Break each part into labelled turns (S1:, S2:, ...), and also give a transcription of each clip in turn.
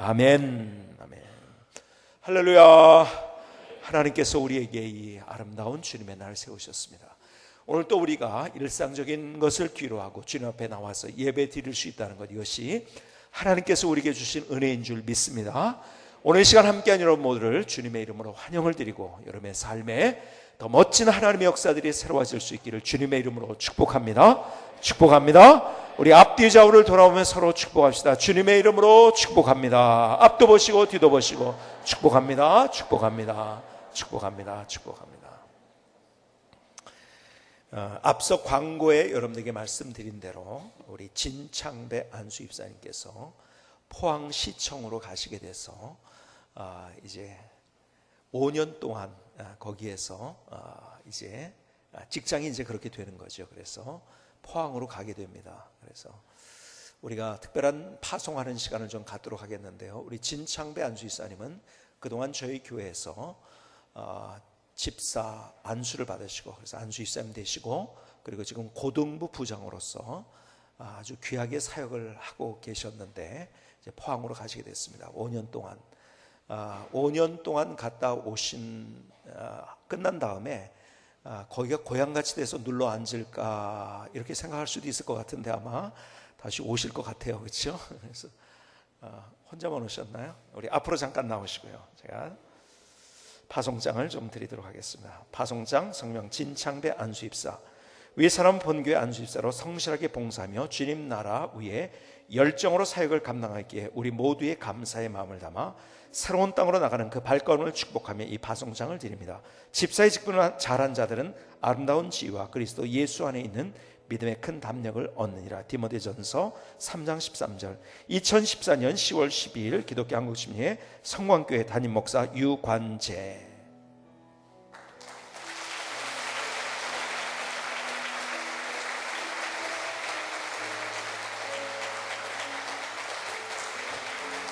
S1: 아멘. 아멘. 할렐루야. 하나님께서 우리에게 이 아름다운 주님의 날을 세우셨습니다. 오늘 또 우리가 일상적인 것을 귀로하고 주님 앞에 나와서 예배 드릴 수 있다는 것, 이것이 하나님께서 우리에게 주신 은혜인 줄 믿습니다. 오늘 이 시간 함께한 여러분 모두를 주님의 이름으로 환영을 드리고 여러분의 삶에 더 멋진 하나님의 역사들이 새로워질 수 있기를 주님의 이름으로 축복합니다. 축복합니다. 우리 앞뒤 좌우를 돌아오며 서로 축복합시다. 주님의 이름으로 축복합니다. 앞도 보시고 뒤도 보시고 축복합니다. 축복합니다. 축복합니다. 축복합니다. 앞서 광고에 여러분들에게 말씀드린 대로 우리 진창배 안수 입사님께서 포항시청으로 가시게 돼서 이제 5년 동안 거기에서 이제 직장이 이제 그렇게 되는 거죠. 그래서 포항으로 가게 됩니다. 그래서 우리가 특별한 파송하는 시간을 좀 갖도록 하겠는데요. 우리 진창배 안수 입사님은 그동안 저희 교회에서 집사 안수를 받으시고, 그래서 안수 입사님 되시고, 그리고 지금 고등부 부장으로서 아주 귀하게 사역을 하고 계셨는데 이제 포항으로 가시게 됐습니다. 5년 동안 5년 동안 갔다 오신 끝난 다음에 거기가 고향같이 돼서 눌러 앉을까 이렇게 생각할 수도 있을 것 같은데 아마 다시 오실 것 같아요. 그렇죠? 그래서 혼자만 오셨나요? 우리 앞으로 잠깐 나오시고요. 제가 파송장을 좀 드리도록 하겠습니다. 파송장 성명 진창배 안수입사, 위에 사람 본교회 안수입사로 성실하게 봉사하며 주님 나라 위에 열정으로 사역을 감당하기에 우리 모두의 감사의 마음을 담아 새로운 땅으로 나가는 그 발걸음을 축복하며 이 파송장을 드립니다. 집사의 직분을 잘한 자들은 아름다운 지위와 그리스도 예수 안에 있는 믿음의 큰 담력을 얻느니라. 디모데전서 3장 13절. 2014년 10월 12일 기독교 한국심리회 성광교회 담임 목사 유관재.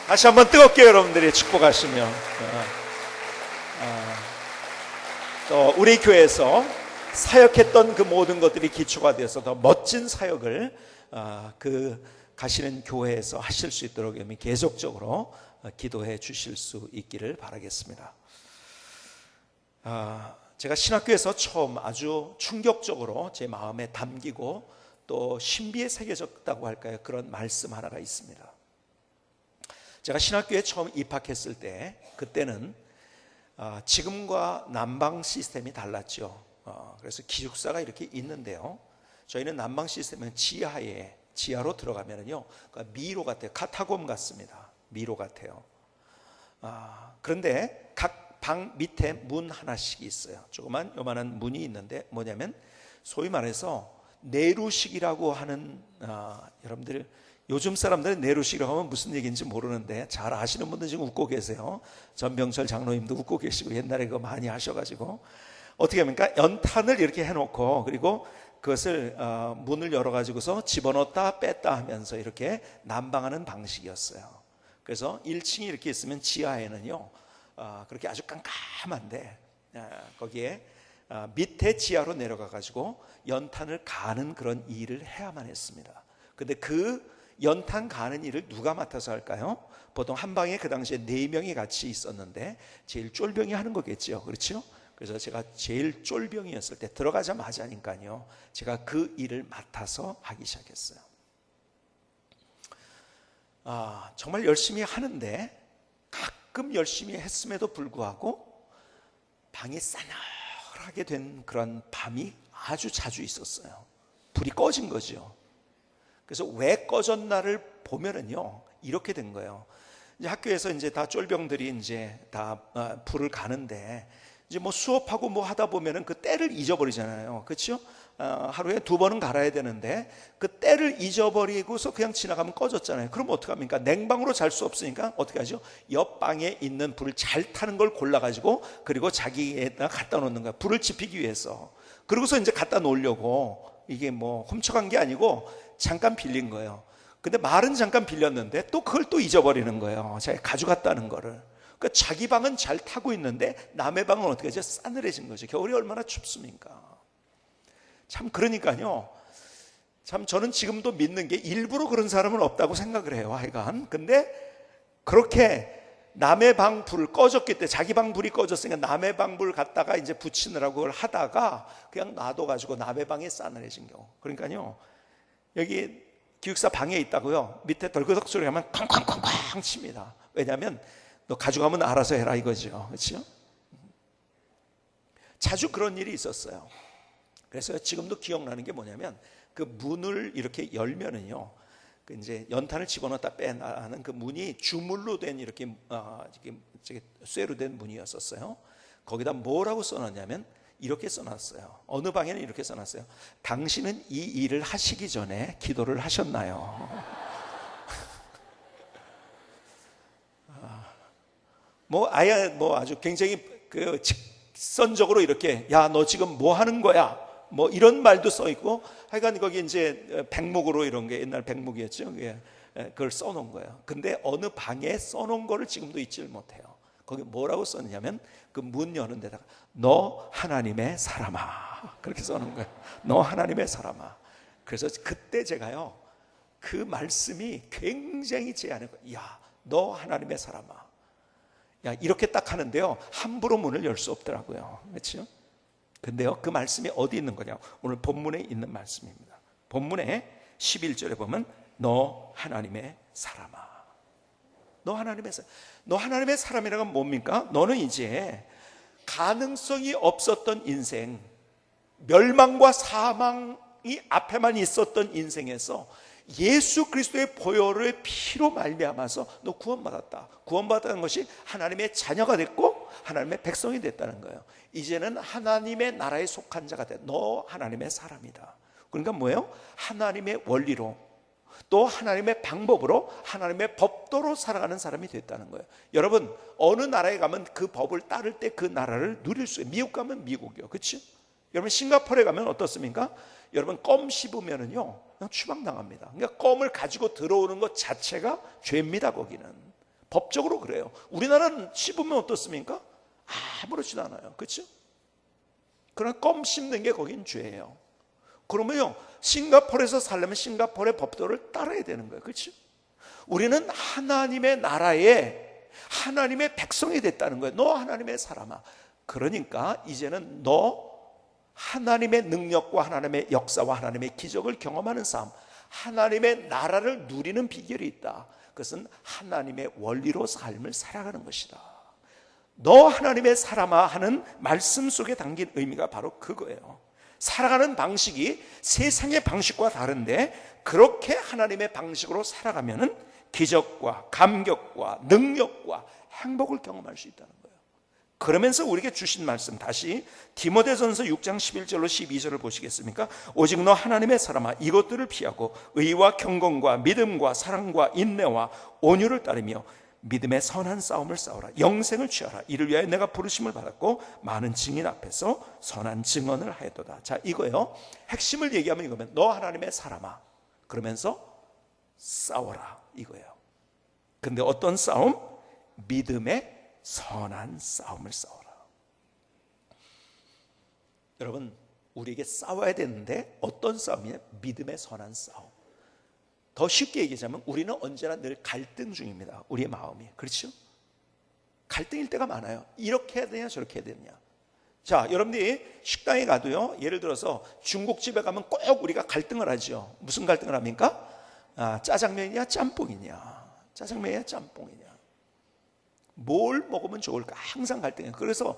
S1: 다시 한번 뜨겁게 여러분들이 축복하시며 또 우리 교회에서 사역했던 그 모든 것들이 기초가 되어서 더 멋진 사역을 그 가시는 교회에서 하실 수 있도록 계속적으로 기도해 주실 수 있기를 바라겠습니다. 제가 신학교에서 처음 아주 충격적으로 제 마음에 담기고 또 신비에 새겨졌다고 할까요? 그런 말씀 하나가 있습니다. 제가 신학교에 처음 입학했을 때 그때는 지금과 난방 시스템이 달랐죠. 그래서 기숙사가 이렇게 있는데요, 저희는 난방 시스템은 지하로 들어가면은요, 그러니까 미로 같아요. 카타콤 같습니다. 미로 같아요. 그런데 각 방 밑에 문 하나씩 있어요. 조그만 요만한 문이 있는데 뭐냐면 소위 말해서 내루식이라고 하는, 여러분들 요즘 사람들은 내루식이라고 하면 무슨 얘기인지 모르는데 잘 아시는 분들 지금 웃고 계세요. 전병철 장로님도 웃고 계시고 옛날에 그거 많이 하셔가지고 어떻게 합니까? 연탄을 이렇게 해놓고 그리고 그것을 문을 열어가지고서 집어넣었다 뺐다 하면서 이렇게 난방하는 방식이었어요. 그래서 1층이 이렇게 있으면 지하에는요 그렇게 아주 깜깜한데 거기에 밑에 지하로 내려가가지고 연탄을 가는 그런 일을 해야만 했습니다. 근데 그 연탄 가는 일을 누가 맡아서 할까요? 보통 한 방에 그 당시에 4명이 같이 있었는데 제일 쫄병이 하는 거겠죠. 그렇죠? 그래서 제가 제일 쫄병이었을 때 들어가자마자니까요, 제가 그 일을 맡아서 하기 시작했어요. 정말 열심히 하는데 가끔 열심히 했음에도 불구하고 방이 싸늘하게 된 그런 밤이 아주 자주 있었어요. 불이 꺼진 거죠. 그래서 왜 꺼졌나를 보면은요, 이렇게 된 거예요. 이제 학교에서 이제 다 쫄병들이 이제 다 불을 가는데 이제 뭐 수업하고 뭐 하다 보면은 그 때를 잊어버리잖아요. 그렇죠? 하루에 2번은 갈아야 되는데 그 때를 잊어버리고서 그냥 지나가면 꺼졌잖아요. 그럼 어떡합니까? 냉방으로 잘 수 없으니까 어떻게 하죠? 옆방에 있는 불을 잘 타는 걸 골라가지고 그리고 자기에다 갖다 놓는 거야. 불을 지피기 위해서. 그러고서 이제 갖다 놓으려고, 이게 뭐 훔쳐간 게 아니고 잠깐 빌린 거예요. 근데 말은 잠깐 빌렸는데 또 그걸 또 잊어버리는 거예요. 자기가 가져갔다는 거를. 그러니까 자기 방은 잘 타고 있는데 남의 방은 어떻게 하죠? 싸늘해진 거죠. 겨울이 얼마나 춥습니까? 참, 그러니까요, 참 저는 지금도 믿는 게 일부러 그런 사람은 없다고 생각을 해요. 하여간 근데 그렇게 남의 방 불 꺼졌기 때문에 자기 방 불이 꺼졌으니까 남의 방 불 갖다가 이제 붙이느라고 그걸 하다가 그냥 놔둬가지고 남의 방에 싸늘해진 경우. 그러니까요, 여기 기숙사 방에 있다고요, 밑에 덜그덕 소리 하면 쾅쾅쾅쾅 칩니다. 왜냐하면 너 가져가면 알아서 해라 이거죠. 그렇죠? 자주 그런 일이 있었어요. 그래서 지금도 기억나는 게 뭐냐면, 그 문을 이렇게 열면은요, 그 이제 연탄을 집어넣었다 빼나는 그 문이 주물로 된 이렇게 쇠로 된 문이었었어요. 거기다 뭐라고 써놨냐면 이렇게 써놨어요. 어느 방에는 이렇게 써놨어요. 당신은 이 일을 하시기 전에 기도를 하셨나요? 아주 굉장히 그 직선적으로 이렇게, 야, 너 지금 뭐 하는 거야? 뭐 이런 말도 써 있고, 하여간 거기 이제 백목으로 이런 게, 옛날 백목이었죠. 그걸 써놓은 거예요. 근데 어느 방에 써놓은 거를 지금도 잊지를 못해요. 거기 뭐라고 썼냐면, 그 문 여는 데다가 너 하나님의 사람아, 그렇게 써놓은 거예요. 너 하나님의 사람아. 그래서 그때 제가요, 그 말씀이 굉장히 제 안에, 야, 너 하나님의 사람아, 야, 이렇게 딱 하는데요, 함부로 문을 열 수 없더라고요. 그렇죠? 근데요, 그 말씀이 어디 있는 거냐? 오늘 본문에 있는 말씀입니다. 본문에 11절에 보면 너 하나님의 사람아, 너 하나님의 사람. 너 하나님의 사람이라는 건 뭡니까? 너는 이제 가능성이 없었던 인생, 멸망과 사망이 앞에만 있었던 인생에서 예수 그리스도의 보혈의 피로 말미암아서 너 구원받았다. 구원받았다는 것이 하나님의 자녀가 됐고 하나님의 백성이 됐다는 거예요. 이제는 하나님의 나라에 속한 자가 돼. 너 하나님의 사람이다. 그러니까 뭐예요? 하나님의 원리로, 또 하나님의 방법으로, 하나님의 법도로 살아가는 사람이 됐다는 거예요. 여러분, 어느 나라에 가면 그 법을 따를 때 그 나라를 누릴 수 있어요. 미국 가면 미국이요, 그렇죠? 여러분, 싱가포르에 가면 어떻습니까? 여러분, 껌 씹으면은요, 그냥 추방당합니다. 그러니까 껌을 가지고 들어오는 것 자체가 죄입니다. 거기는 법적으로 그래요. 우리나라는 씹으면 어떻습니까? 아무렇지도 않아요, 그렇죠? 그러나 껌 씹는 게 거긴 죄예요. 그러면요, 싱가포르에서 살려면 싱가포르의 법도를 따라야 되는 거예요, 그렇죠? 우리는 하나님의 나라에 하나님의 백성이 됐다는 거예요. 너 하나님의 사람아. 그러니까 이제는 너 하나님의 능력과 하나님의 역사와 하나님의 기적을 경험하는 삶, 하나님의 나라를 누리는 비결이 있다. 그것은 하나님의 원리로 삶을 살아가는 것이다. 너 하나님의 사람아 하는 말씀 속에 담긴 의미가 바로 그거예요. 살아가는 방식이 세상의 방식과 다른데, 그렇게 하나님의 방식으로 살아가면은 기적과 감격과 능력과 행복을 경험할 수 있다는 거예요. 그러면서 우리에게 주신 말씀, 다시 디모데전서 6장 11절로 12절을 보시겠습니까? 오직 너 하나님의 사람아, 이것들을 피하고 의와 경건과 믿음과 사랑과 인내와 온유를 따르며 믿음의 선한 싸움을 싸우라. 영생을 취하라. 이를 위하여 내가 부르심을 받았고 많은 증인 앞에서 선한 증언을 하였도다. 자, 이거요, 핵심을 얘기하면 이거면 너 하나님의 사람아, 그러면서 싸워라, 이거예요. 근데 어떤 싸움? 믿음의 선한 싸움을 싸워라. 여러분, 우리에게 싸워야 되는데 어떤 싸움이냐? 믿음의 선한 싸움. 더 쉽게 얘기하자면 우리는 언제나 늘 갈등 중입니다. 우리의 마음이. 그렇죠? 갈등일 때가 많아요. 이렇게 해야 되냐 저렇게 해야 되냐. 자, 여러분들이 식당에 가도요, 예를 들어서 중국집에 가면 꼭 우리가 갈등을 하죠. 무슨 갈등을 합니까? 짜장면이냐 짬뽕이냐, 짜장면이냐 짬뽕이냐, 뭘 먹으면 좋을까, 항상 갈등해요. 그래서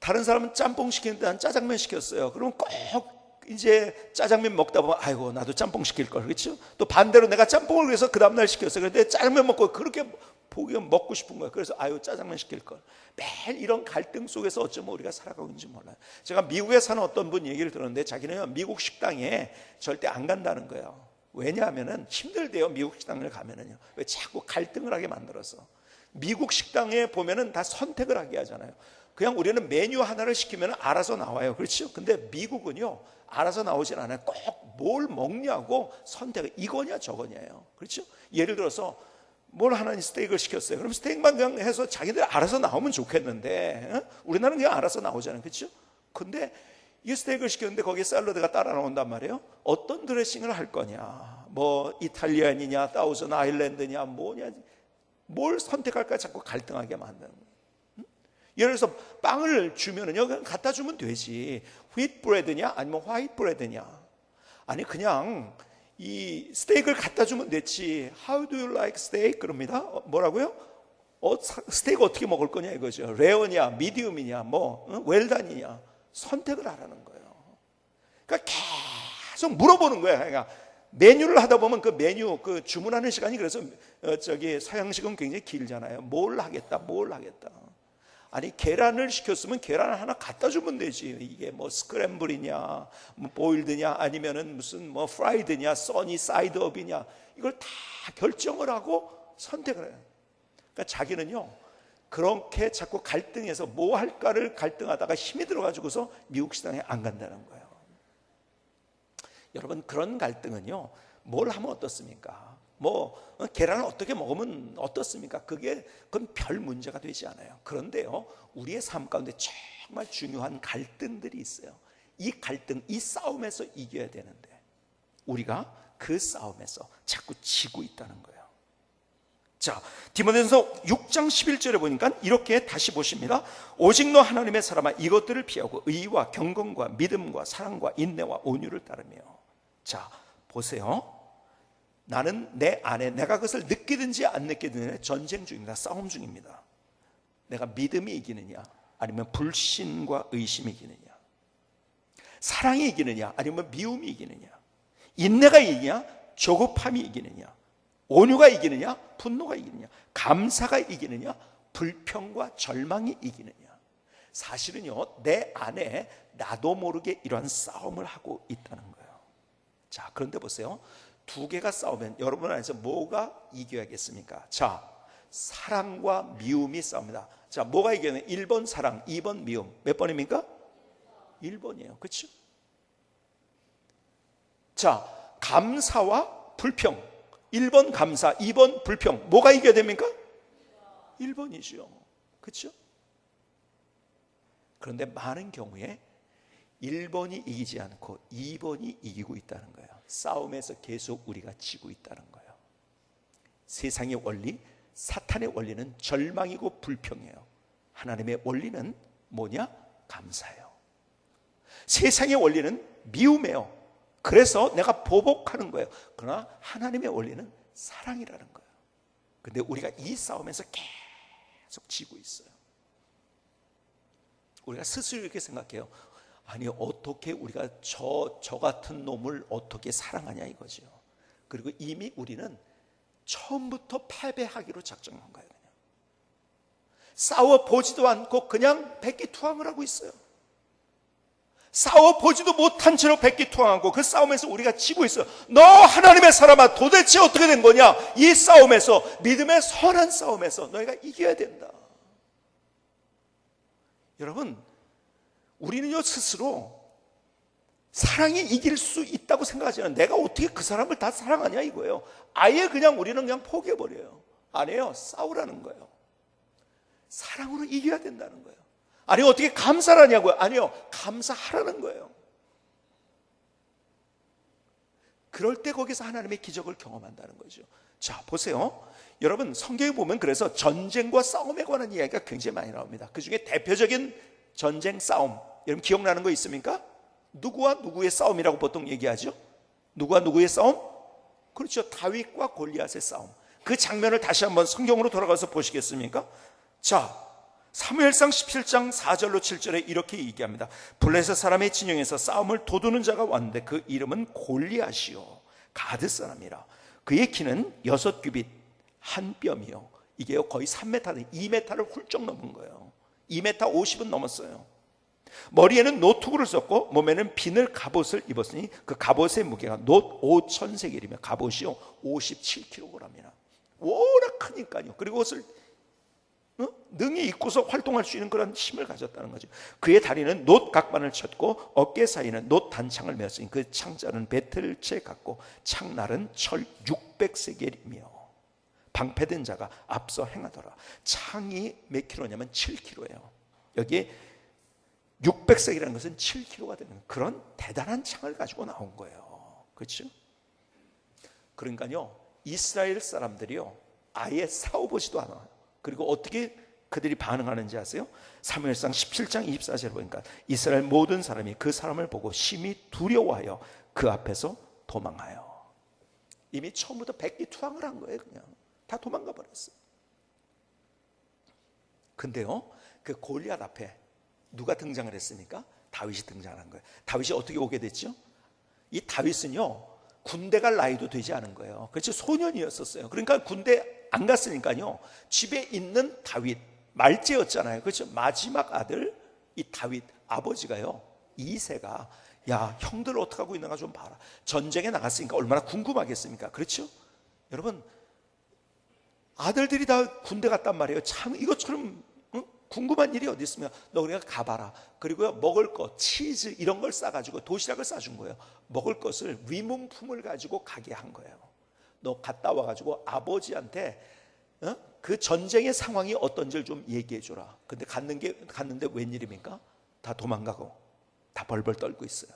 S1: 다른 사람은 짬뽕 시키는데 난 짜장면 시켰어요. 그러면 꼭 이제 짜장면 먹다 보면 아이고 나도 짬뽕 시킬 걸, 그렇죠? 또 반대로 내가 짬뽕을 위해서 그 다음날 시켰어요. 그런데 짜장면 먹고 그렇게 보기가 먹고 싶은 거예요. 그래서 아유 짜장면 시킬 걸. 매일 이런 갈등 속에서 어쩌면 우리가 살아가고 있는지 몰라요. 제가 미국에 사는 어떤 분 얘기를 들었는데 자기는 미국 식당에 절대 안 간다는 거예요. 왜냐하면은 힘들대요. 미국 식당을 가면은요. 왜 자꾸 갈등을 하게 만들어서. 미국 식당에 보면은 다 선택을 하게 하잖아요. 그냥 우리는 메뉴 하나를 시키면 알아서 나와요. 그렇죠? 근데 미국은요, 알아서 나오진 않아요. 꼭 뭘 먹냐고 선택을, 이거냐 저거냐예요. 그렇죠? 예를 들어서 뭘 하나 스테이크를 시켰어요. 그럼 스테이크만 그냥 해서 자기들 알아서 나오면 좋겠는데, 우리나라는 그냥 알아서 나오잖아요. 그렇죠? 근데 이 스테이크를 시켰는데 거기에 샐러드가 따라 나온단 말이에요. 어떤 드레싱을 할 거냐, 뭐 이탈리안이냐, 사우전 아일랜드냐, 뭐냐, 뭘 선택할까 자꾸 갈등하게 만드는 거예요. 예를 들어서 빵을 주면은요, 그냥 갖다 주면 되지. 휘트 브레드냐 아니면 화이트 브레드냐. 아니 그냥 이 스테이크를 갖다 주면 됐지. How do you like steak? 그럽니다. 뭐라고요? 스테이크 어떻게 먹을 거냐 이거죠. 레어냐 미디움이냐 웰단이냐 선택을 하라는 거예요. 그러니까 계속 물어보는 거예요. 그러니까 메뉴를 하다 보면 그 메뉴 그 주문하는 시간이 그래서 서양식은 굉장히 길잖아요. 뭘 하겠다. 아니 계란을 시켰으면 계란을 하나 갖다 주면 되지. 이게 스크램블이냐 보일드냐 아니면은 무슨 프라이드냐 써니 사이드업이냐 이걸 다 결정을 하고 선택을 해요. 그러니까 자기는요 그렇게 자꾸 갈등해서 뭐 할까를 갈등하다가 힘이 들어가지고서 미국 시장에 안 간다는 거예요. 여러분 그런 갈등은요 뭘 하면 어떻습니까? 계란을 어떻게 먹으면 어떻습니까? 그건 별 문제가 되지 않아요. 그런데요 우리의 삶 가운데 정말 중요한 갈등들이 있어요. 이 갈등, 이 싸움에서 이겨야 되는데 우리가 그 싸움에서 자꾸 지고 있다는 거예요. 자, 디모데전서 6장 11절에 보니까 이렇게 다시 보십니다. 오직 너 하나님의 사람아 이것들을 피하고 의와 경건과 믿음과 사랑과 인내와 온유를 따르며. 자, 보세요. 나는 내 안에 내가 그것을 느끼든지 안 느끼든지 전쟁 중입니다. 싸움 중입니다. 내가 믿음이 이기느냐 아니면 불신과 의심이 이기느냐, 사랑이 이기느냐 아니면 미움이 이기느냐, 인내가 이기느냐 조급함이 이기느냐, 온유가 이기느냐 분노가 이기느냐, 감사가 이기느냐 불평과 절망이 이기느냐. 사실은요 내 안에 나도 모르게 이러한 싸움을 하고 있다는 거예요. 자, 그런데 보세요. 두 개가 싸우면 여러분 안에서 뭐가 이겨야겠습니까? 자, 사랑과 미움이 싸웁니다. 자, 뭐가 이겨야 1번 사랑, 2번 미움. 몇 번입니까? 1번이에요. 그렇죠? 자, 감사와 불평. 1번 감사, 2번 불평. 뭐가 이겨야 됩니까? 1번이죠. 그렇죠? 그런데 많은 경우에 1번이 이기지 않고 2번이 이기고 있다는 거예요. 싸움에서 계속 우리가 지고 있다는 거예요. 세상의 원리, 사탄의 원리는 절망이고 불평이에요. 하나님의 원리는 뭐냐? 감사예요. 세상의 원리는 미움이에요. 그래서 내가 보복하는 거예요. 그러나 하나님의 원리는 사랑이라는 거예요. 근데 우리가 이 싸움에서 계속 지고 있어요. 우리가 스스로 이렇게 생각해요. 아니 어떻게 우리가 저 같은 놈을 어떻게 사랑하냐 이거죠. 그리고 이미 우리는 처음부터 패배하기로 작정한 거예요. 그냥 싸워보지도 않고 그냥 백기투항을 하고 있어요. 싸워보지도 못한 채로 백기투항하고 그 싸움에서 우리가 지고 있어요. 너 하나님의 사람아 도대체 어떻게 된 거냐? 이 싸움에서, 믿음의 선한 싸움에서 너희가 이겨야 된다. 여러분, 우리는요 스스로 사랑이 이길 수 있다고 생각하지 않아요. 내가 어떻게 그 사람을 다 사랑하냐 이거예요. 아예 우리는 그냥 포기해버려요. 아니에요. 싸우라는 거예요. 사랑으로 이겨야 된다는 거예요. 아니 어떻게 감사를 하냐고요. 아니요. 감사하라는 거예요. 그럴 때 거기서 하나님의 기적을 경험한다는 거죠. 자, 보세요. 여러분 성경에 보면 그래서 전쟁과 싸움에 관한 이야기가 굉장히 많이 나옵니다. 그 중에 대표적인 전쟁 싸움, 여러분 기억나는 거 있습니까? 누구와 누구의 싸움이라고 보통 얘기하죠? 누구와 누구의 싸움? 그렇죠. 다윗과 골리앗의 싸움. 그 장면을 다시 한번 성경으로 돌아가서 보시겠습니까? 자, 사무엘상 17장 4절로 7절에 이렇게 얘기합니다. 블레셋 사람의 진영에서 싸움을 도두는 자가 왔는데 그 이름은 골리앗이요 가드 사람이라. 그의 키는 6규빗 한 뼘이요. 이게요 거의 3m, 2m를 훌쩍 넘은 거예요. 2m 50은 넘었어요. 머리에는 노투구를 썼고 몸에는 비늘 갑옷을 입었으니 그 갑옷의 무게가 놋 5,000세겔이며 갑옷이요 57kg이나 워낙 크니까요. 그리고 그것을 능히 입고서 활동할 수 있는 그런 힘을 가졌다는 거죠. 그의 다리는 놋 각반을 쳤고 어깨 사이는 놋 단창을 메었으니 그 창자는 배틀채 같고 창날은 철 600세겔이며 방패된 자가 앞서 행하더라. 창이 몇 킬로냐면 7킬로예요. 여기에 600세겔이라는 것은 7킬로가 되는 그런 대단한 창을 가지고 나온 거예요. 그렇죠? 그러니까요 이스라엘 사람들이요 아예 싸워보지도 않아요. 그리고 어떻게 그들이 반응하는지 아세요? 사무엘상 17장 24절 보니까 이스라엘 모든 사람이 그 사람을 보고 심히 두려워하여 그 앞에서 도망하여. 이미 처음부터 백기투항을 한 거예요. 그냥 다 도망가 버렸어요. 근데요, 그 골리앗 앞에 누가 등장을 했습니까? 다윗이 등장한 거예요. 다윗이 어떻게 오게 됐죠? 이 다윗은요, 군대 갈 나이도 되지 않은 거예요. 그렇죠? 소년이었었어요. 그러니까 군대 안 갔으니까요, 집에 있는 다윗, 말째였잖아요. 그렇죠? 마지막 아들 이 다윗 아버지가요, 이새가 야, 형들 어떻게 하고 있는가 좀 봐라. 전쟁에 나갔으니까 얼마나 궁금하겠습니까? 그렇죠? 여러분, 아들들이 다 군대 갔단 말이에요. 참 이것처럼 궁금한 일이 어디 있으면 너 그러니까 가봐라. 그리고요, 먹을 것, 치즈 이런 걸 싸가지고 도시락을 싸준 거예요. 먹을 것을 위문품을 가지고 가게 한 거예요. 너 갔다 와가지고 아버지한테 그 전쟁의 상황이 어떤지를 좀 얘기해 줘라. 근데 갔는데 웬일입니까? 다 도망가고 다 벌벌 떨고 있어요.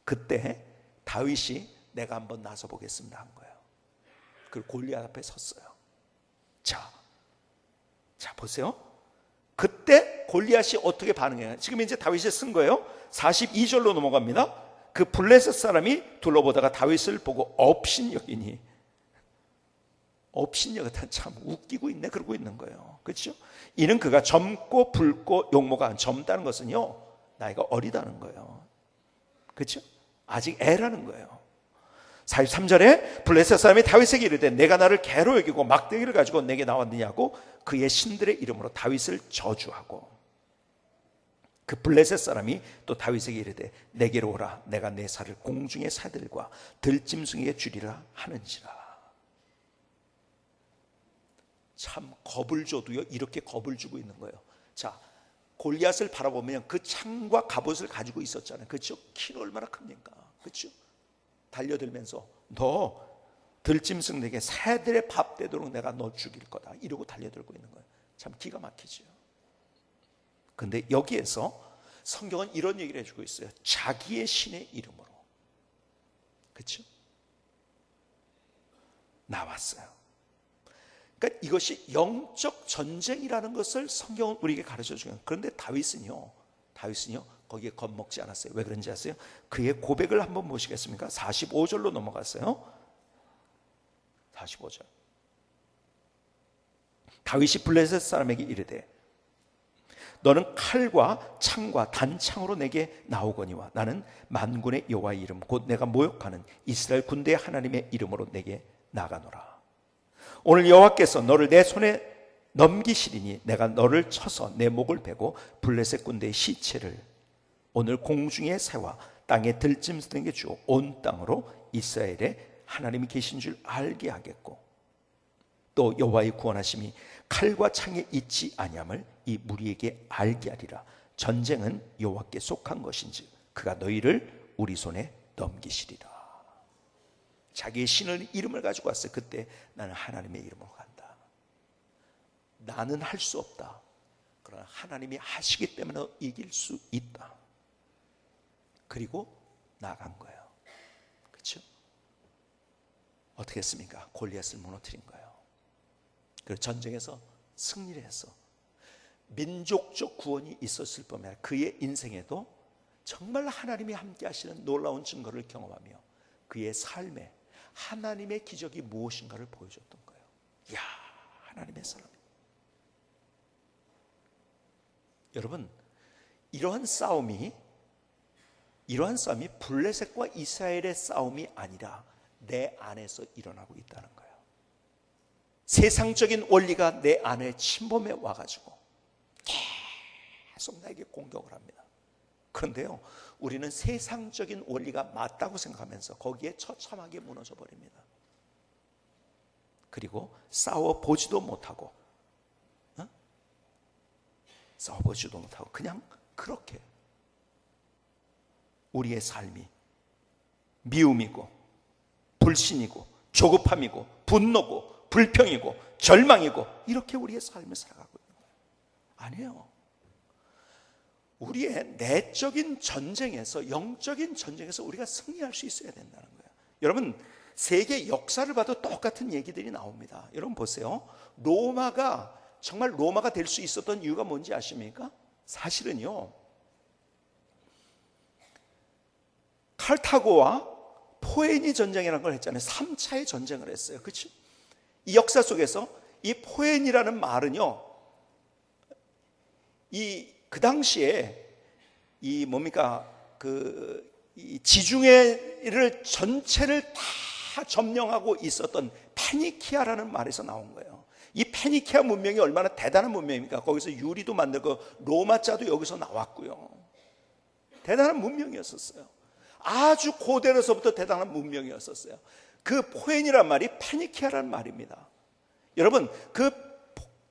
S1: 그때 다윗이 내가 한번 나서 보겠습니다 한 거예요. 그리고 골리앗 앞에 섰어요. 자 보세요. 그때 골리앗이 어떻게 반응해요? 지금 이제 다윗이 쓴 거예요. 42절로 넘어갑니다. 그 블레셋 사람이 둘러보다가 다윗을 보고 업신여기니, 업신여기다 참 웃기고 있네 그러고 있는 거예요. 그렇죠? 이는 그가 젊고 붉고 용모가, 젊다는 것은요, 나이가 어리다는 거예요. 그렇죠? 아직 애라는 거예요. 43절에 블레셋 사람이 다윗에게 이르되 내가 나를 개로 여기고 막대기를 가지고 내게 나왔느냐고 그의 신들의 이름으로 다윗을 저주하고, 그 블레셋 사람이 또 다윗에게 이르되 내게로 오라. 내가 내 살을 공중의 새들과 들짐승에게 주리라 하는지라. 참 겁을 줘도요, 이렇게 겁을 주고 있는 거예요. 자, 골리앗을 바라보면 그 창과 갑옷을 가지고 있었잖아요. 그렇죠? 키는 얼마나 큽니까? 그렇죠? 달려들면서 너 들짐승에게 새들의 밥 되도록 내가 너 죽일 거다 이러고 달려들고 있는 거예요. 참 기가 막히죠. 근데 여기에서 성경은 이런 얘기를 해주고 있어요. 자기의 신의 이름으로, 그렇죠? 나왔어요. 그러니까 이것이 영적 전쟁이라는 것을 성경은 우리에게 가르쳐 주는. 그런데 다윗은요 거기에 겁먹지 않았어요. 왜 그런지 아세요? 그의 고백을 한번 보시겠습니까? 45절로 넘어갔어요. 45절. 다윗이 블레셋 사람에게 이르되 너는 칼과 창과 단창으로 내게 나오거니와 나는 만군의 여호와의 이름 곧 내가 모욕하는 이스라엘 군대의 하나님의 이름으로 내게 나가노라. 오늘 여호와께서 너를 내 손에 넘기시리니 내가 너를 쳐서 내 목을 베고 블레셋 군대의 시체를 오늘 공중의 새와 땅의 들짐승에게 주어 온 땅으로 이스라엘에 하나님이 계신 줄 알게 하겠고 또 여호와의 구원하심이 칼과 창에 있지 아니함을 이 무리에게 알게 하리라. 전쟁은 여호와께 속한 것인지 그가 너희를 우리 손에 넘기시리라. 자기의 신을 이름을 가지고 왔어요. 그때 나는 하나님의 이름으로 간다. 나는 할 수 없다. 그러나 하나님이 하시기 때문에 이길 수 있다. 그리고 나간 거예요. 그렇죠? 어떻게 했습니까? 골리앗을 무너뜨린 거예요. 그리고 전쟁에서 승리를 해서 민족적 구원이 있었을 뿐만 아니라 그의 인생에도 정말 하나님이 함께 하시는 놀라운 증거를 경험하며 그의 삶에 하나님의 기적이 무엇인가를 보여줬던 거예요. 이야, 하나님의 사람. 여러분, 이러한 싸움이 블레셋과 이스라엘의 싸움이 아니라 내 안에서 일어나고 있다는 거예요. 세상적인 원리가 내 안에 침범해 와가지고 계속 나에게 공격을 합니다. 그런데요, 우리는 세상적인 원리가 맞다고 생각하면서 거기에 처참하게 무너져 버립니다. 그리고 싸워보지도 못하고 그냥 그렇게 우리의 삶이 미움이고 불신이고 조급함이고 분노고 불평이고 절망이고 이렇게 우리의 삶을 살아가고 있는 거예요. 아니에요. 우리의 내적인 전쟁에서, 영적인 전쟁에서 우리가 승리할 수 있어야 된다는 거예요. 여러분, 세계 역사를 봐도 똑같은 얘기들이 나옵니다. 여러분 보세요. 로마가 정말 로마가 될 수 있었던 이유가 뭔지 아십니까? 사실은요, 칼타고와 포에니 전쟁이라는 걸 했잖아요. 3차의 전쟁을 했어요. 그렇죠? 이 역사 속에서 이 포에니라는 말은요, 그 당시에 이 뭡니까? 이 지중해를 전체를 다 점령하고 있었던 페니키아라는 말에서 나온 거예요. 이 페니키아 문명이 얼마나 대단한 문명입니까? 거기서 유리도 만들고 로마자도 여기서 나왔고요. 대단한 문명이었었어요. 아주 고대로서부터 대단한 문명이었었어요. 그 포엔이란 말이 페니키아라는 말입니다. 여러분,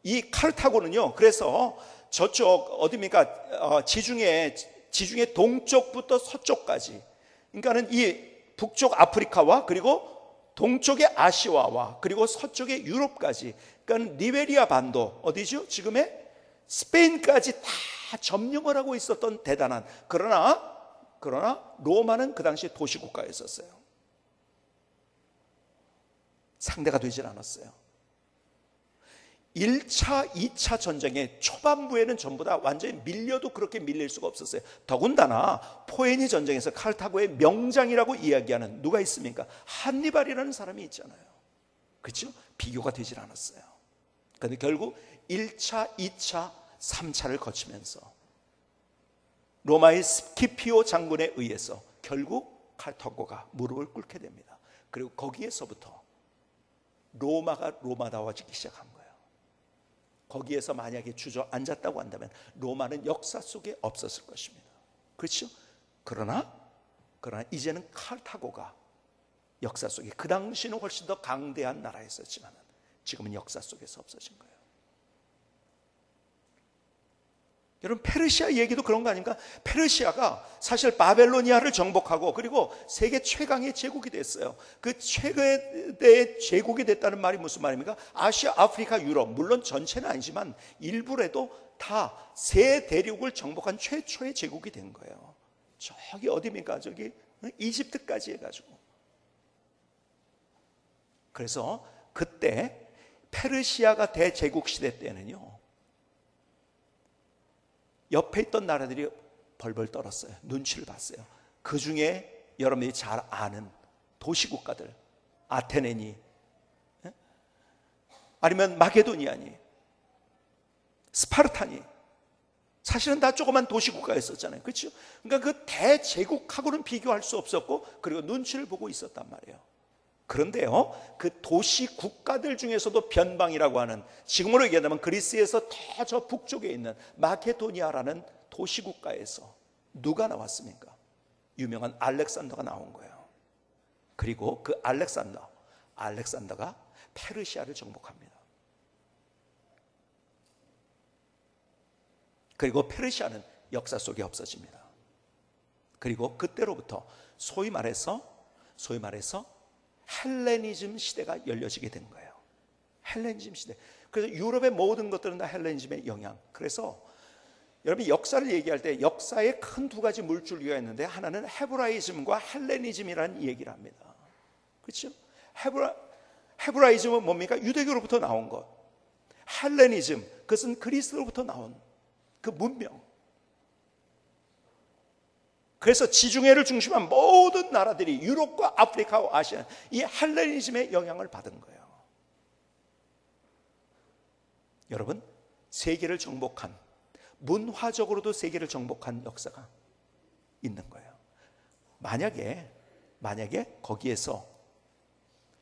S1: 이 카르타고는요, 그래서 저쪽 어디입니까? 지중해 동쪽부터 서쪽까지, 그러니까는 이 북쪽 아프리카와 그리고 동쪽의 아시아와 그리고 서쪽의 유럽까지, 그러니까 리베리아 반도, 어디죠? 지금의 스페인까지 다 점령을 하고 있었던 대단한, 그러나 로마는 그 당시에 도시국가였었어요. 상대가 되질 않았어요. 1차, 2차 전쟁의 초반부에는 전부 다 완전히 밀려도 그렇게 밀릴 수가 없었어요. 더군다나 포에니 전쟁에서 칼타고의 명장이라고 이야기하는 누가 있습니까? 한니발이라는 사람이 있잖아요. 그렇죠? 비교가 되질 않았어요. 그런데 결국 1차, 2차, 3차를 거치면서 로마의 스키피오 장군에 의해서 결국 칼타고가 무릎을 꿇게 됩니다. 그리고 거기에서부터 로마가 로마다워지기 시작한 거예요. 거기에서 만약에 주저앉았다고 한다면 로마는 역사 속에 없었을 것입니다. 그렇죠? 그러나 이제는 칼타고가 역사 속에, 그 당시는 훨씬 더 강대한 나라였었지만 지금은 역사 속에서 없어진 거예요. 여러분, 페르시아 얘기도 그런 거 아닙니까? 페르시아가 사실 바벨로니아를 정복하고 그리고 세계 최강의 제국이 됐어요. 그 최대의 제국이 됐다는 말이 무슨 말입니까? 아시아, 아프리카, 유럽, 물론 전체는 아니지만 일부라도 다 세 대륙을 정복한 최초의 제국이 된 거예요. 저기 어디입니까? 저기 이집트까지 해가지고. 그래서 그때 페르시아가 대제국 시대 때는요, 옆에 있던 나라들이 벌벌 떨었어요. 눈치를 봤어요. 그 중에 여러분들이 잘 아는 도시국가들, 아테네니, 아니면 마게도니아니, 스파르타니, 사실은 다 조그만 도시국가였었잖아요. 그렇죠? 그러니까 그 대제국하고는 비교할 수 없었고, 그리고 눈치를 보고 있었단 말이에요. 그런데요, 그 도시 국가들 중에서도 변방이라고 하는, 지금으로 얘기하면 그리스에서 더 저 북쪽에 있는 마케도니아라는 도시 국가에서 누가 나왔습니까? 유명한 알렉산더가 나온 거예요. 그리고 그 알렉산더가 페르시아를 정복합니다. 그리고 페르시아는 역사 속에 없어집니다. 그리고 그때로부터 소위 말해서 헬레니즘 시대가 열려지게 된 거예요. 헬레니즘 시대. 그래서 유럽의 모든 것들은 다 헬레니즘의 영향. 그래서 여러분이 역사를 얘기할 때 역사에 큰 두 가지 물줄기가 있는데, 하나는 헤브라이즘과 헬레니즘이라는 얘기를 합니다. 그렇죠? 헤브라이즘은 뭡니까? 유대교로부터 나온 것. 헬레니즘, 그것은 그리스로부터 나온 그 문명. 그래서 지중해를 중심한 모든 나라들이 유럽과 아프리카와 아시아, 이 헬레니즘의 영향을 받은 거예요. 여러분, 세계를 정복한, 문화적으로도 세계를 정복한 역사가 있는 거예요. 만약에 거기에서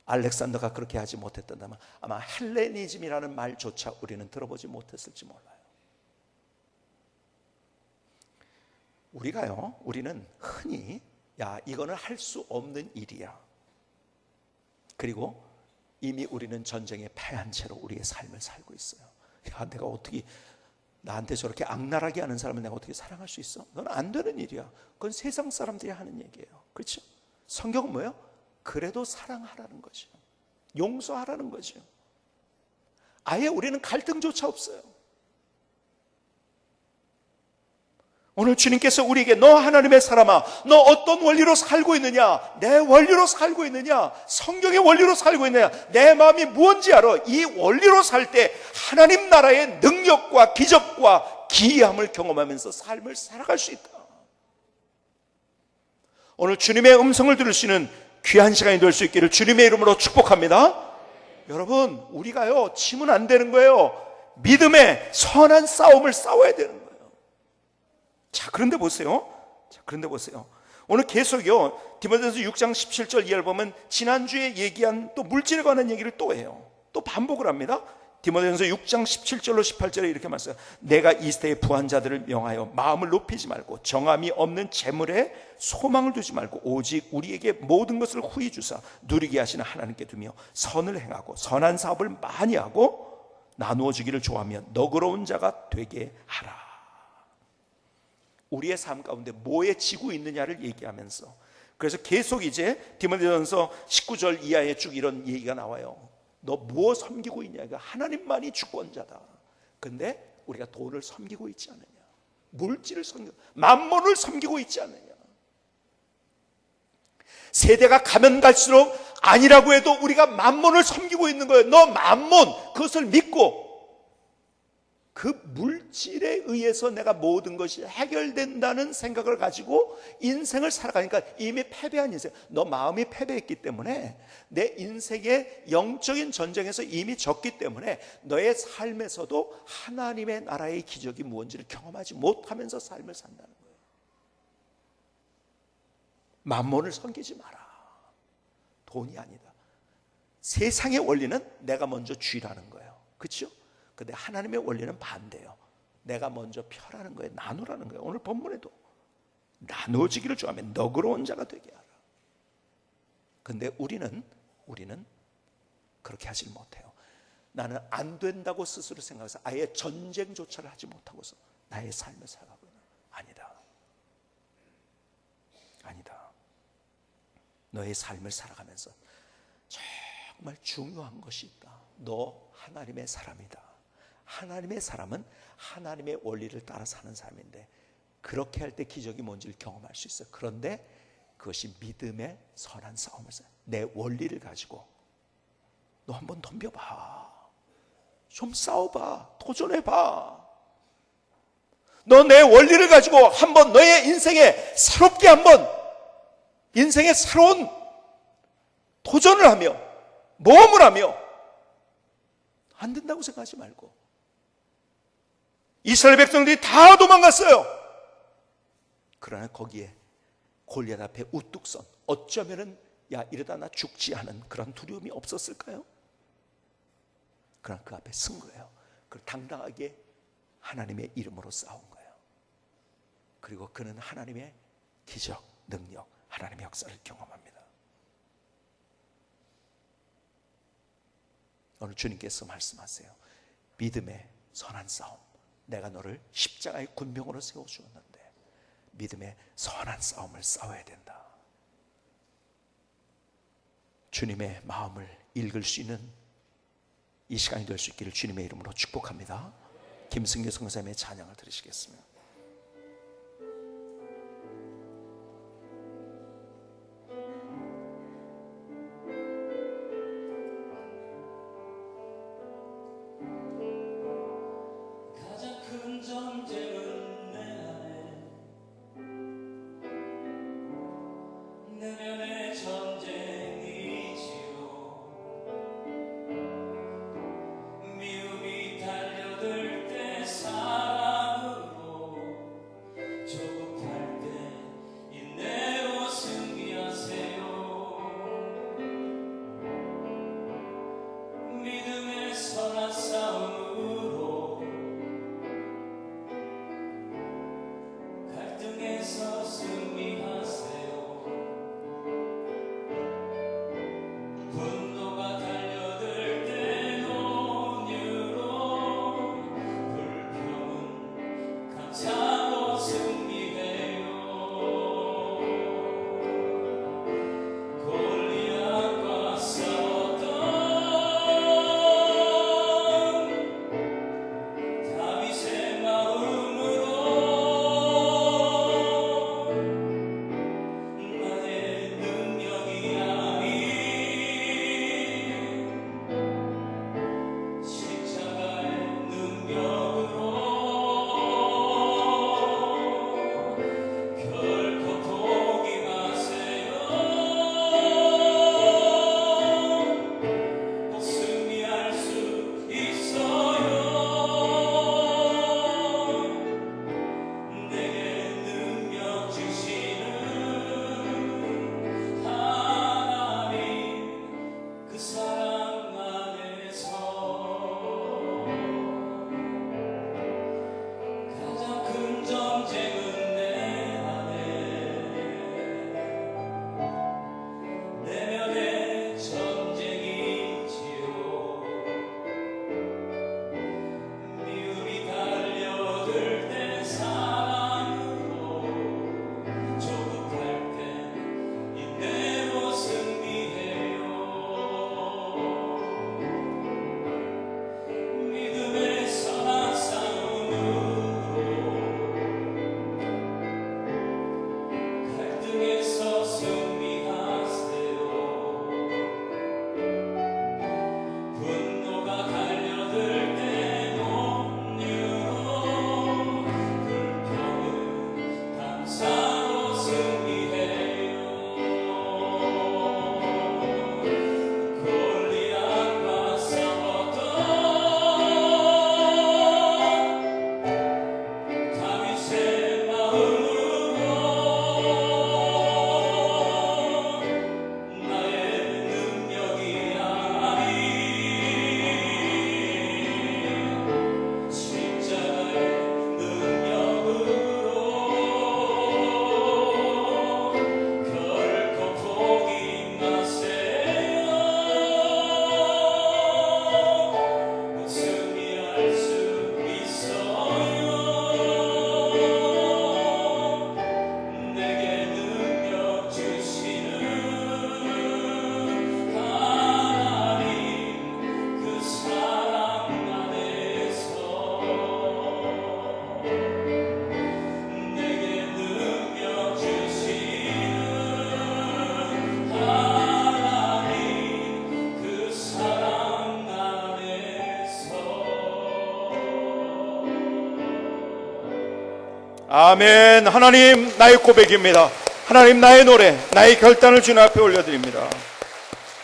S1: 알렉산더가 그렇게 하지 못했다면 아마 헬레니즘이라는 말조차 우리는 들어보지 못했을지 몰라요. 우리는 흔히 이거는 할 수 없는 일이야. 그리고 이미 우리는 전쟁에 패한 채로 우리의 삶을 살고 있어요. 내가 어떻게, 나한테 저렇게 악랄하게 하는 사람을 내가 어떻게 사랑할 수 있어? 그건 안 되는 일이야. 그건 세상 사람들이 하는 얘기예요. 그렇죠? 성경은 뭐예요? 그래도 사랑하라는 거죠. 용서하라는 거죠. 아예 우리는 갈등조차 없어요. 오늘 주님께서 우리에게 너 하나님의 사람아, 너 어떤 원리로 살고 있느냐? 내 원리로 살고 있느냐? 성경의 원리로 살고 있느냐? 내 마음이 무엇인지 알아? 이 원리로 살 때 하나님 나라의 능력과 기적과 기이함을 경험하면서 삶을 살아갈 수 있다. 오늘 주님의 음성을 들을 수 있는 귀한 시간이 될 수 있기를 주님의 이름으로 축복합니다. 여러분, 우리가요 치면 안 되는 거예요. 믿음의 선한 싸움을 싸워야 되는 거예요. 그런데 보세요. 오늘 계속요 디모데전서 6장 17절 이하를 보면 지난주에 얘기한 또 물질에 관한 얘기를 또 해요. 또 반복을 합니다. 디모데전서 6장 17절로 18절에 이렇게 말씀해요. 내가 이 시대의 부한 자들을 명하여 마음을 높이지 말고 정함이 없는 재물에 소망을 두지 말고 오직 우리에게 모든 것을 후히 주사 누리게 하시는 하나님께 두며 선을 행하고 선한 사업을 많이 하고 나누어 주기를 좋아하며 너그러운 자가 되게 하라. 우리의 삶 가운데 뭐에 지고 있느냐를 얘기하면서, 그래서 계속 이제 디모데전서 19절 이하에 쭉 이런 얘기가 나와요. 너 무엇 섬기고 있냐? 하나님만이 주권자다. 근데 우리가 돈을 섬기고 있지 않느냐? 물질을 섬기고, 만몬을 섬기고 있지 않느냐? 세대가 가면 갈수록 아니라고 해도 우리가 만몬을 섬기고 있는 거예요. 너 만몬, 그것을 믿고 그 물질에 의해서 내가 모든 것이 해결된다는 생각을 가지고 인생을 살아가니까 이미 패배한 인생, 너 마음이 패배했기 때문에 내 인생의 영적인 전쟁에서 이미 졌기 때문에 너의 삶에서도 하나님의 나라의 기적이 무엇인지를 경험하지 못하면서 삶을 산다는 거예요. 만몬을 섬기지 마라. 돈이 아니다. 세상의 원리는 내가 먼저 쥐라는 거예요. 그렇죠? 근데 하나님의 원리는 반대예요. 내가 먼저 펴라는 거예요. 나누라는 거예요. 오늘 본문에도 나누어지기를 좋아하며 너그러운 자가 되게 하라. 근데 우리는 그렇게 하지 못해요. 나는 안 된다고 스스로 생각해서 아예 전쟁조차를 하지 못하고서 나의 삶을 살아가고 있는. 아니다. 너의 삶을 살아가면서 정말 중요한 것이 있다. 너 하나님의 사람이다. 하나님의 사람은 하나님의 원리를 따라 사는 사람인데, 그렇게 할 때 기적이 뭔지를 경험할 수 있어요. 그런데 그것이 믿음의 선한 싸움을 써요. 내 원리를 가지고 너 한번 덤벼봐. 좀 싸워봐. 도전해봐. 너 내 원리를 가지고 한번 너의 인생에 새롭게 한번 인생의 새로운 도전을 하며 모험을 하며, 안 된다고 생각하지 말고. 이스라엘 백성들이 다 도망갔어요. 그러나 거기에 골리앗 앞에 우뚝 선, 어쩌면은 야 이러다 나 죽지 않은 그런 두려움이 없었을까요? 그러나 그 앞에 쓴 거예요. 그걸 당당하게 하나님의 이름으로 싸운 거예요. 그리고 그는 하나님의 기적, 능력, 하나님의 역사를 경험합니다. 오늘 주님께서 말씀하세요. 믿음의 선한 싸움. 내가 너를 십자가의 군병으로 세워주었는데 믿음의 선한 싸움을 싸워야 된다. 주님의 마음을 읽을 수 있는 이 시간이 될 수 있기를 주님의 이름으로 축복합니다. 김승규 선생님의 찬양을 들으시겠습니다.
S2: 미움이 달려들 때 사랑으로
S1: 아멘. 하나님, 나의 고백입니다. 하나님, 나의 노래, 나의 결단을 주님 앞에 올려드립니다.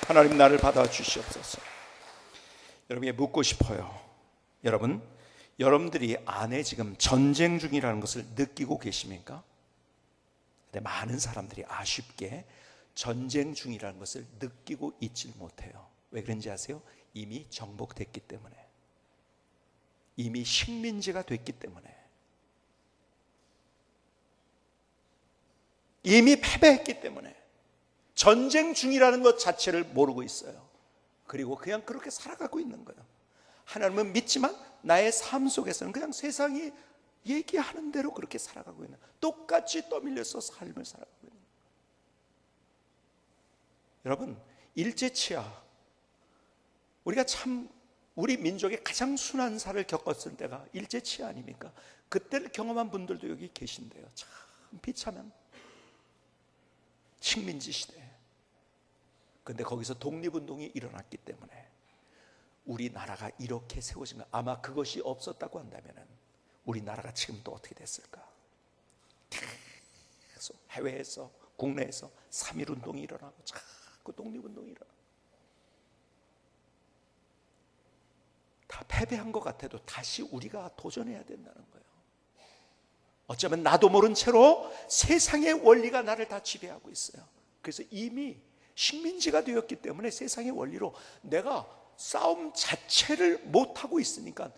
S1: 하나님, 나를 받아주시옵소서. 여러분에게 묻고 싶어요. 여러분들이 안에 지금 전쟁 중이라는 것을 느끼고 계십니까? 근데 많은 사람들이 아쉽게 전쟁 중이라는 것을 느끼고 있질 못해요. 왜 그런지 아세요? 이미 정복됐기 때문에, 이미 식민지가 됐기 때문에, 이미 패배했기 때문에 전쟁 중이라는 것 자체를 모르고 있어요. 그리고 그냥 그렇게 살아가고 있는 거예요. 하나님은 믿지만 나의 삶 속에서는 그냥 세상이 얘기하는 대로 그렇게 살아가고 있는, 똑같이 떠밀려서 삶을 살아가고 있는 거예요. 여러분, 일제치하, 우리가 참 우리 민족의 가장 순환사를 겪었을 때가 일제치하 아닙니까? 그때를 경험한 분들도 여기 계신데요. 참 비참한 식민지 시대. 근데 거기서 독립운동이 일어났기 때문에 우리나라가 이렇게 세워진 거. 아마 그것이 없었다고 한다면 우리나라가 지금 또 어떻게 됐을까? 계속 해외에서 국내에서 3.1운동이 일어나고 자꾸 독립운동이 일어나고, 다 패배한 것 같아도 다시 우리가 도전해야 된다는 거예요. 어쩌면 나도 모른 채로 세상의 원리가 나를 다 지배하고 있어요. 그래서 이미 식민지가 되었기 때문에 세상의 원리로 내가 싸움 자체를 못하고 있으니까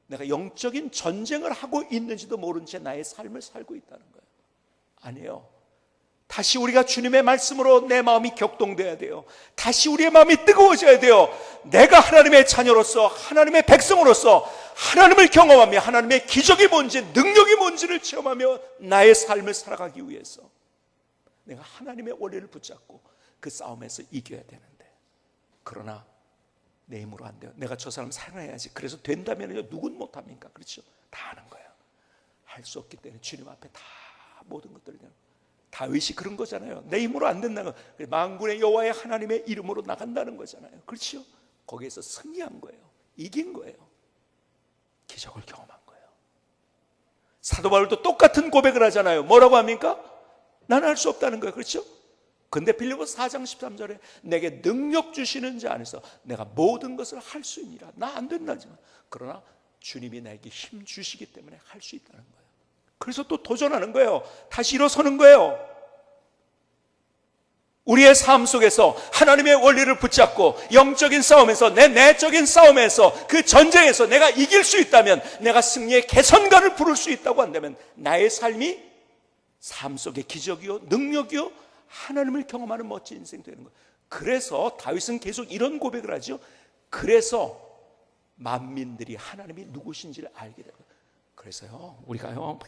S1: 내가 영적인 전쟁을 하고 있는지도 모른 채 나의 삶을 살고 있다는 거예요. 아니에요. 다시 우리가 주님의 말씀으로 내 마음이 격동돼야 돼요. 다시 우리의 마음이 뜨거워져야 돼요. 내가 하나님의 자녀로서, 하나님의 백성으로서 하나님을 경험하며 하나님의 기적이 뭔지, 능력이 뭔지를 체험하며 나의 삶을 살아가기 위해서 내가 하나님의 원리를 붙잡고 그 싸움에서 이겨야 되는데, 그러나 내 힘으로 안 돼요. 내가 저 사람 사랑해야지. 그래서 된다면요, 누군 못합니까? 그렇죠? 다 하는 거예요. 할 수 없기 때문에 주님 앞에 다 모든 것들을 내는 거예요. 다윗이 그런 거잖아요. 내 힘으로 안 된다는 거. 만군의 여호와의 하나님의 이름으로 나간다는 거잖아요. 그렇죠? 거기에서 승리한 거예요. 이긴 거예요. 기적을 경험한 거예요. 사도 바울도 똑같은 고백을 하잖아요. 뭐라고 합니까? 나는 할 수 없다는 거예요. 그렇죠? 근데 빌립보서 4장 13절에 내게 능력 주시는 자 안에서 내가 모든 것을 할 수 있니라. 나 안 된다지만 그러나 주님이 나에게 힘 주시기 때문에 할 수 있다는 거예요. 그래서 또 도전하는 거예요. 다시 일어서는 거예요. 우리의 삶 속에서 하나님의 원리를 붙잡고 영적인 싸움에서, 내 내적인 싸움에서, 그 전쟁에서 내가 이길 수 있다면, 내가 승리의 개선가를 부를 수 있다고 한다면 나의 삶이 삶 속의 기적이요, 능력이요, 하나님을 경험하는 멋진 인생 되는 거예요. 그래서 다윗은 계속 이런 고백을 하죠. 그래서 만민들이 하나님이 누구신지를 알게 되고, 그래서요, 우리가요,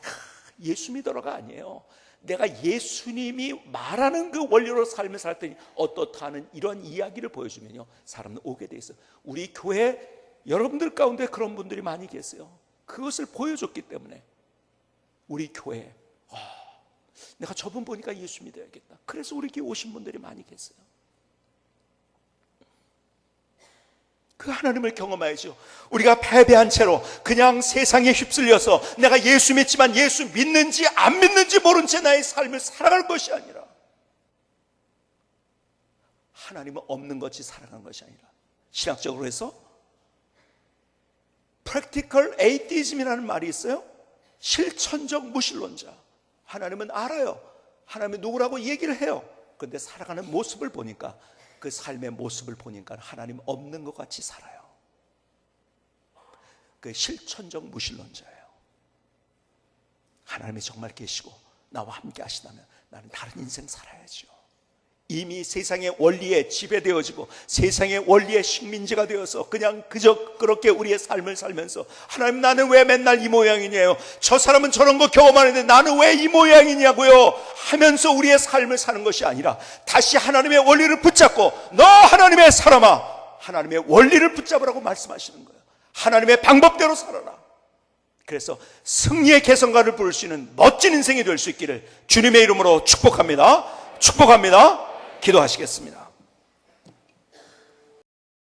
S1: 예수 믿어라가 아니에요. 내가 예수님이 말하는 그 원리로 삶을 살았더니 어떻다는 이런 이야기를 보여주면요, 사람은 오게 돼 있어요. 우리 교회 여러분들 가운데 그런 분들이 많이 계세요. 그것을 보여줬기 때문에 우리 교회, 내가 저분 보니까 예수 믿어야겠다. 그래서 우리 교회 오신 분들이 많이 계세요. 그 하나님을 경험해야죠. 우리가 패배한 채로 그냥 세상에 휩쓸려서 내가 예수 믿지만 예수 믿는지 안 믿는지 모른 채 나의 삶을 살아갈 것이 아니라, 하나님은 없는 것이 살아가는 것이 아니라, 신학적으로 해서 Practical Atheism이라는 말이 있어요. 실천적 무신론자. 하나님은 알아요. 하나님은 누구라고 얘기를 해요. 그런데 살아가는 모습을 보니까, 그 삶의 모습을 보니까 하나님 없는 것 같이 살아요. 그 실천적 무신론자예요. 하나님이 정말 계시고 나와 함께 하시다면 나는 다른 인생 살아야죠. 이미 세상의 원리에 지배되어지고 세상의 원리의 식민지가 되어서 그냥 그저 그렇게 우리의 삶을 살면서, 하나님 나는 왜 맨날 이 모양이냐요, 저 사람은 저런 거 경험하는데 나는 왜 이 모양이냐고요 하면서 우리의 삶을 사는 것이 아니라, 다시 하나님의 원리를 붙잡고, 너 하나님의 사람아, 하나님의 원리를 붙잡으라고 말씀하시는 거예요. 하나님의 방법대로 살아라. 그래서 승리의 개선가를 부를 수 있는 멋진 인생이 될 수 있기를 주님의 이름으로 축복합니다. 축복합니다. 기도하시겠습니다.